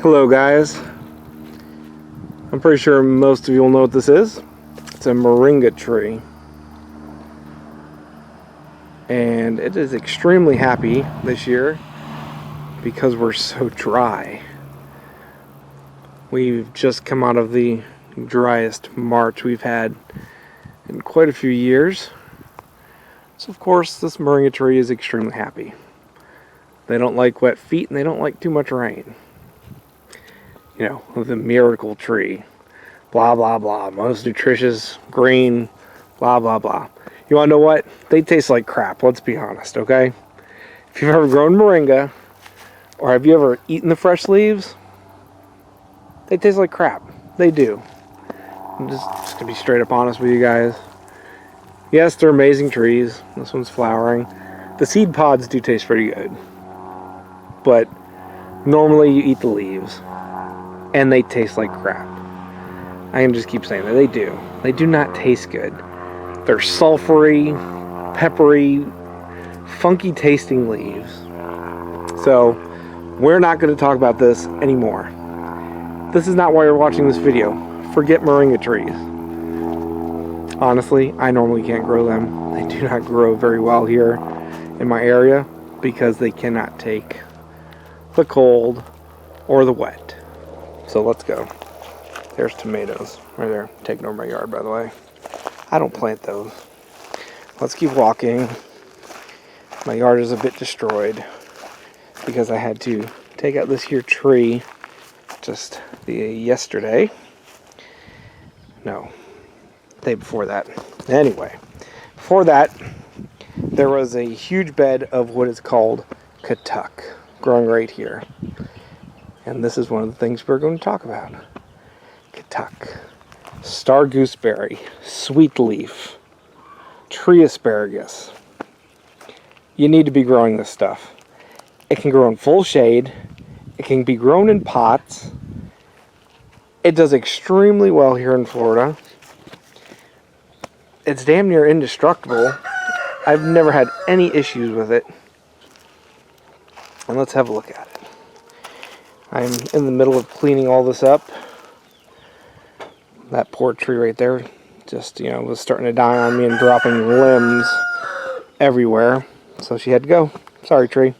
Hello guys, I'm pretty sure most of you will know what this is. It's a moringa tree, and it is extremely happy this year because we're so dry. We've just come out of the driest March we've had in quite a few years, so of course this moringa tree is extremely happy. They don't like wet feet and they don't like too much rain. You know, the miracle tree, blah blah blah, most nutritious, green, blah blah blah. You want to know what? They taste like crap, let's be honest, okay? If you've ever grown moringa, or have you ever eaten the fresh leaves, they taste like crap. They do. I'm just to be straight up honest with you guys. Yes, they're amazing trees. This one's flowering. The seed pods do taste pretty good, but normally you eat the leaves and they taste like crap. I can just keep saying that. They do. They do not taste good. They're sulfury, peppery, funky tasting leaves. So we're not going to talk about this anymore. This is not why you're watching this video. Forget moringa trees. Honestly, I normally can't grow them. They do not grow very well here in my area because they cannot take the cold or the wet. So let's go. There's tomatoes right there, taking over my yard, by the way. I don't plant those. Let's keep walking. My yard is a bit destroyed because I had to take out this here tree just yesterday. No, the day before that. Anyway, before that, there was a huge bed of what is called Katuk growing right here. And this is one of the things we're going to talk about. Katuk, star gooseberry, sweet leaf, tree asparagus. You need to be growing this stuff. It can grow in full shade. It can be grown in pots. It does extremely well here in Florida. It's damn near indestructible. I've never had any issues with it. And let's have a look at it. I'm in the middle of cleaning all this up. That poor tree right there just, was starting to die on me and dropping limbs everywhere. So she had to go. Sorry, tree.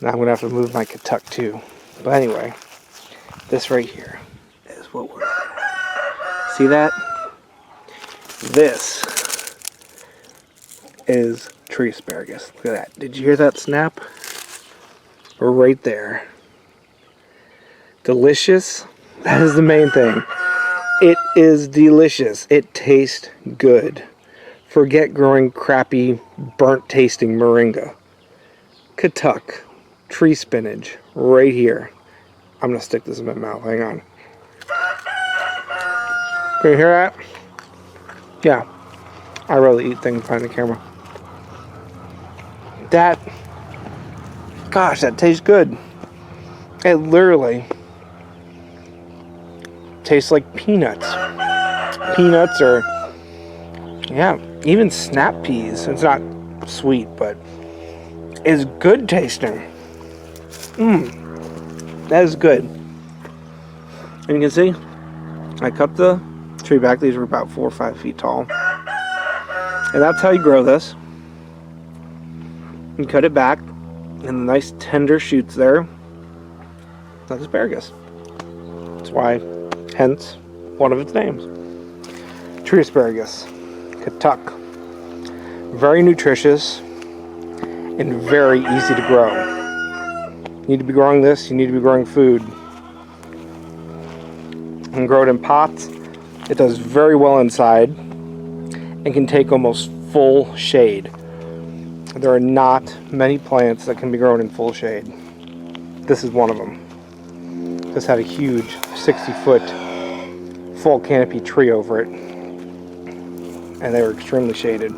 Now I'm going to have to move my Katuk too. But anyway, this right here is what we're looking at. See that? This is tree asparagus. Look at that. Did you hear that snap? We're right there. Delicious. That is the main thing. It is delicious. It tastes good. Forget growing crappy, burnt tasting moringa. Katuk, tree spinach, right here. I'm going to stick this in my mouth. Hang on. Can you hear that? Yeah. I really eat things behind the camera. Gosh, that tastes good. It literally tastes like peanuts. Peanuts or, yeah, even snap peas. It's not sweet, but it's good tasting. That is good. And you can see, I cut the tree back. These were about 4 or 5 feet tall. And that's how you grow this. You cut it back, and the nice tender shoots there. That's asparagus. That's why, hence, one of its names. Tree asparagus. Katuk. Very nutritious and very easy to grow. You need to be growing this, you need to be growing food. You can grow it in pots. It does very well inside and can take almost full shade. There are not many plants that can be grown in full shade. This is one of them. This had a huge 60-foot full canopy tree over it, and they were extremely shaded.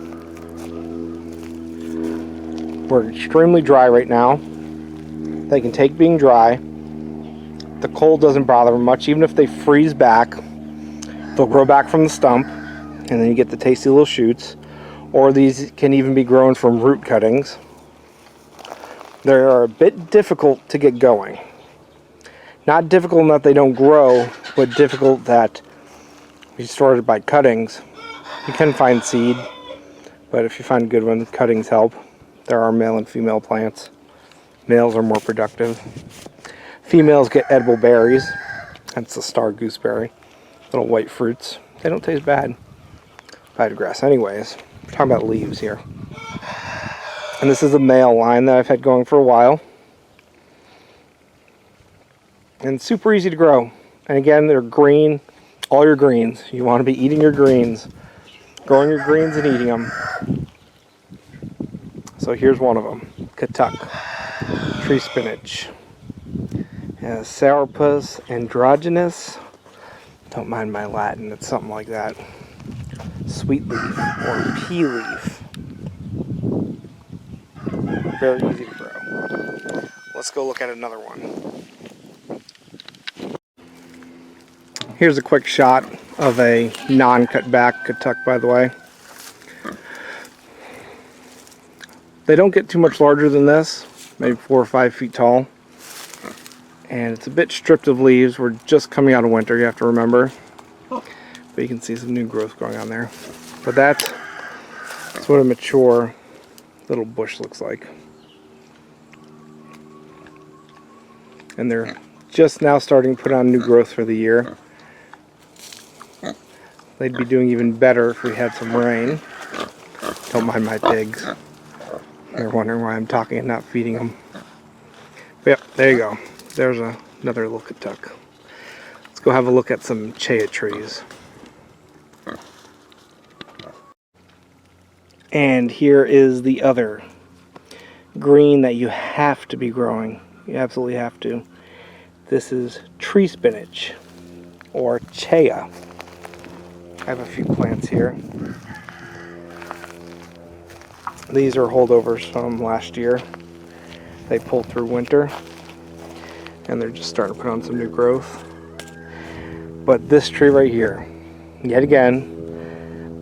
We're extremely dry right now. They can take being dry. The cold doesn't bother them much. Even if they freeze back, they'll grow back from the stump, and then you get the tasty little shoots. Or these can even be grown from root cuttings. They are a bit difficult to get going. Not difficult in that they don't grow, but difficult that you store it by cuttings. You can find seed, but if you find good ones, cuttings help. There are male and female plants. Males are more productive. Females get edible berries. That's the star gooseberry. Little white fruits. They don't taste bad. Grass. Anyways, we're talking about leaves here. And this is a male line that I've had going for a while. And super easy to grow. And again, they're green. All your greens. You want to be eating your greens. Growing your greens and eating them. So here's one of them. Katuk. Tree spinach. Sourpuss androgynous. Don't mind my Latin. It's something like that. Sweet leaf or pea leaf. Very easy to grow. Let's go look at another one. Here's a quick shot of a non-cut back Katuk, by the way. They don't get too much larger than this, maybe 4 or 5 feet tall. And it's a bit stripped of leaves. We're just coming out of winter, you have to remember. But you can see some new growth going on there. But that's what a mature little bush looks like. And they're just now starting to put on new growth for the year. They'd be doing even better if we had some rain. Don't mind my pigs. They're wondering why I'm talking and not feeding them. But yep, there you go. There's another little Katuk. Let's go have a look at some Chaya trees. And here is the other green that you have to be growing. You absolutely have to. This is tree spinach, or Chaya. I have a few plants here. These are holdovers from last year. They pulled through winter, and they're just starting to put on some new growth. But this tree right here, yet again,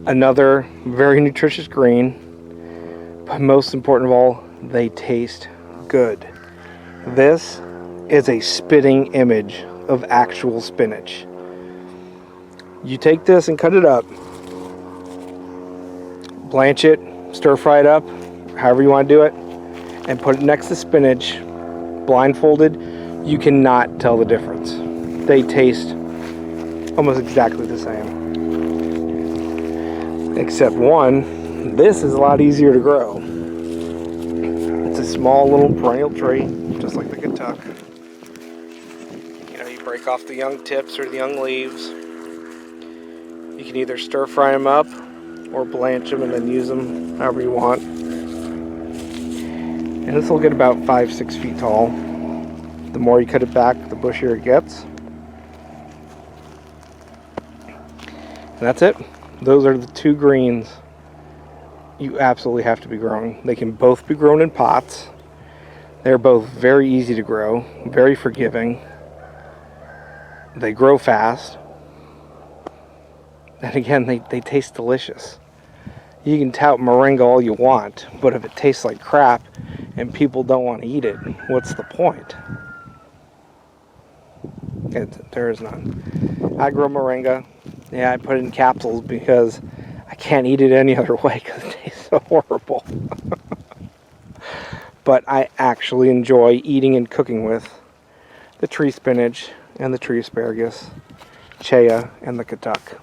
another very nutritious green, but most important of all, they taste good. This is a spitting image of actual spinach. You take this and cut it up, blanch it, stir fry it up, however you want to do it, and put it next to spinach, blindfolded. You cannot tell the difference. They taste almost exactly the same. Except one, this is a lot easier to grow. It's a small little perennial tree, just like the Katuk. You know, you break off the young tips or the young leaves. You can either stir fry them up or blanch them and then use them however you want. And this will get about 5-6 feet tall. The more you cut it back, the bushier it gets. And that's it. Those are the two greens you absolutely have to be growing. They can both be grown in pots. They're both very easy to grow, very forgiving. They grow fast. And again, they taste delicious. You can tout moringa all you want, but if it tastes like crap and people don't want to eat it, what's the point? There is none. I grow moringa. Yeah, I put it in capsules because I can't eat it any other way because it tastes so horrible. But I actually enjoy eating and cooking with the tree spinach and the tree asparagus, Chaya, and the Katuk.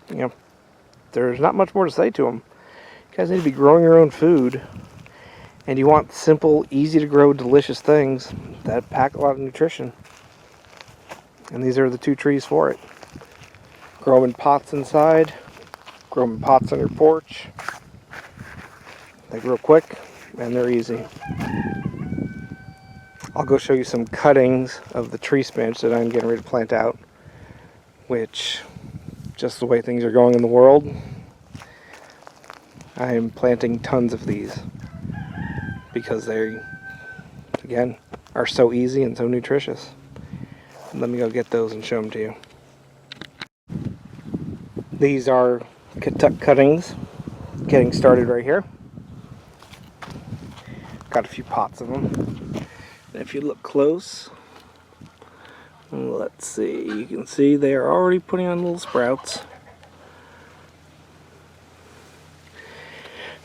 You know, there's not much more to say to them. You guys need to be growing your own food, and you want simple, easy to grow, delicious things that pack a lot of nutrition. And these are the two trees for it. Grow them in pots inside, grow them in pots on your porch. They grow quick and they're easy. I'll go show you some cuttings of the tree spinach that I'm getting ready to plant out, which, just the way things are going in the world, I am planting tons of these because they, again, are so easy and so nutritious. Let me go get those and show them to you. These are Katuk cuttings, getting started right here. Got a few pots of them. If you look close, let's see, you can see they are already putting on little sprouts.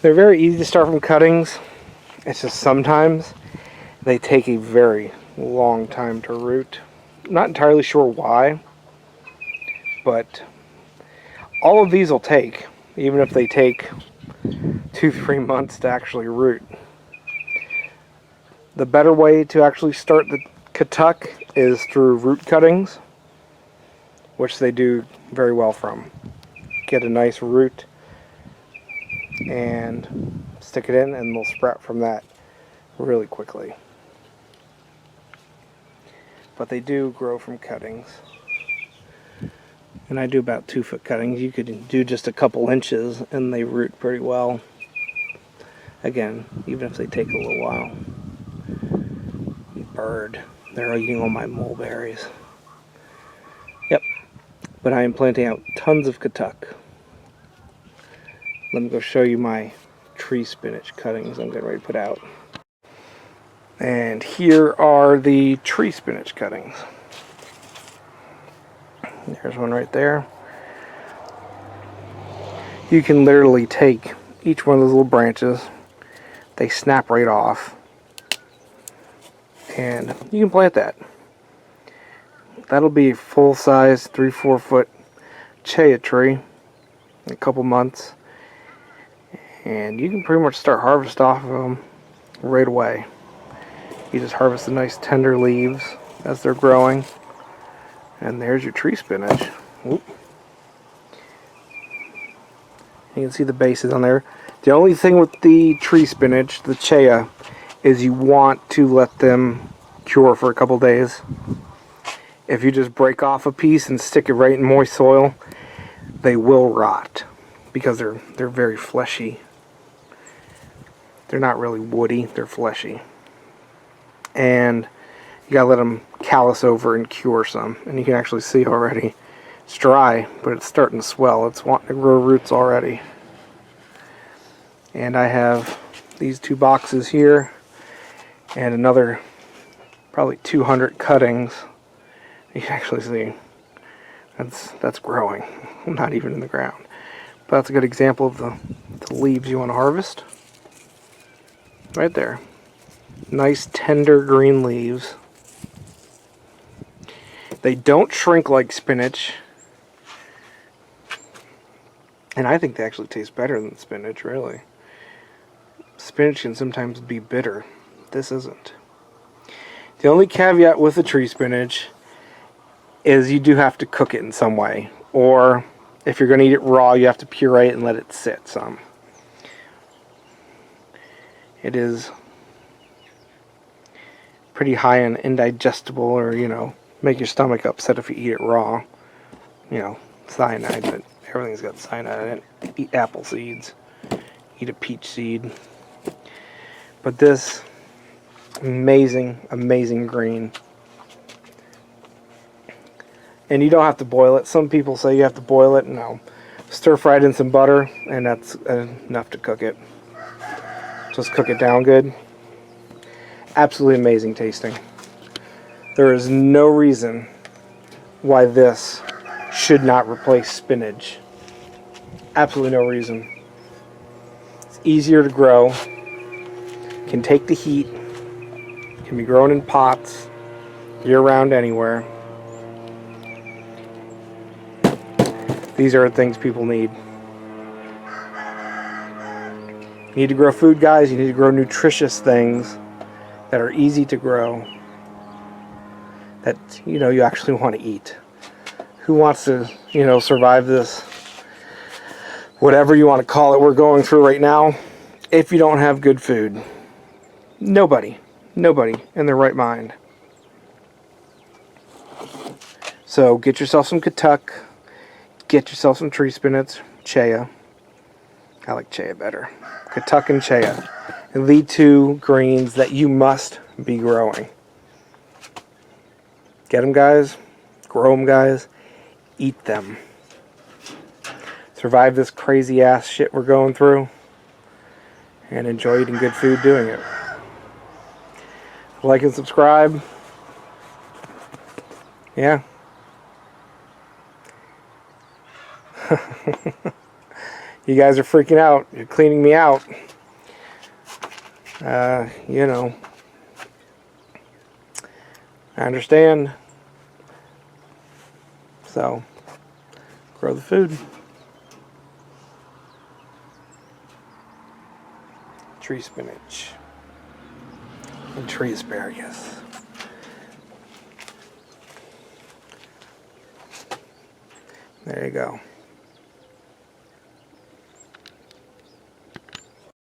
They're very easy to start from cuttings. It's just sometimes they take a very long time to root. Not entirely sure why, but all of these will take, even if they take 2-3 months to actually root. The better way to actually start the Katuk is through root cuttings, which they do very well from. Get a nice root and stick it in, and they'll sprout from that really quickly. But they do grow from cuttings. And I do about 2-foot cuttings. You could do just a couple inches and they root pretty well. Again, even if they take a little while. Bird. They're eating all my mulberries. Yep. But I am planting out tons of Katuk. Let me go show you my tree spinach cuttings I'm getting ready to put out. And here are the tree spinach cuttings. There's one right there. You can literally take each one of those little branches. They snap right off. And you can plant that. That'll be a full-size 3-4 foot Chaya tree in a couple months. And you can pretty much start harvest off of them right away. You just harvest the nice tender leaves as they're growing. And there's your tree spinach. Oop. You can see the bases on there. The only thing with the tree spinach, the Chaya, is you want to let them cure for a couple days. If you just break off a piece and stick it right in moist soil, they will rot because they're very fleshy. They're not really woody, they're fleshy. And you gotta let them callus over and cure some. And you can actually see already, it's dry, but it's starting to swell. It's wanting to grow roots already. And I have these 2 boxes here and another probably 200 cuttings. You can actually see that's growing, not even in the ground. But that's a good example of the leaves you want to harvest. Right there. Nice tender green leaves. They don't shrink like spinach. And I think they actually taste better than spinach, really. Spinach can sometimes be bitter. This isn't. The only caveat with the tree spinach is you do have to cook it in some way. Or if you're going to eat it raw, you have to puree it and let it sit some. It is pretty high in indigestible, or, you know, make your stomach upset if you eat it raw. You know, cyanide, but everything's got cyanide in it. Eat apple seeds. Eat a peach seed. But this amazing, amazing green. And you don't have to boil it. Some people say you have to boil it. No. Stir fry it in some butter, and that's enough to cook it. Just cook it down good. Absolutely amazing tasting. There is no reason why this should not replace spinach. Absolutely no reason. It's easier to grow. Can take the heat. Can be grown in pots year-round anywhere. These are the things people need. You need to grow food, guys. You need to grow nutritious things that are easy to grow, that, you know, you actually want to eat. Who wants to, you know, survive this, whatever you want to call it, we're going through right now, if you don't have good food? Nobody in their right mind. So get yourself some Katuk, get yourself some tree spinach, Chaya. I like Chaya better. Katuk and Chaya, the 2 greens that you must be growing. Get them, guys. Grow them, guys. Eat them. Survive this crazy ass shit we're going through, and enjoy eating good food doing it. like and subscribe. Yeah. You guys are freaking out. You're cleaning me out. You know, I understand. So, grow the food. Tree spinach and tree asparagus. There you go.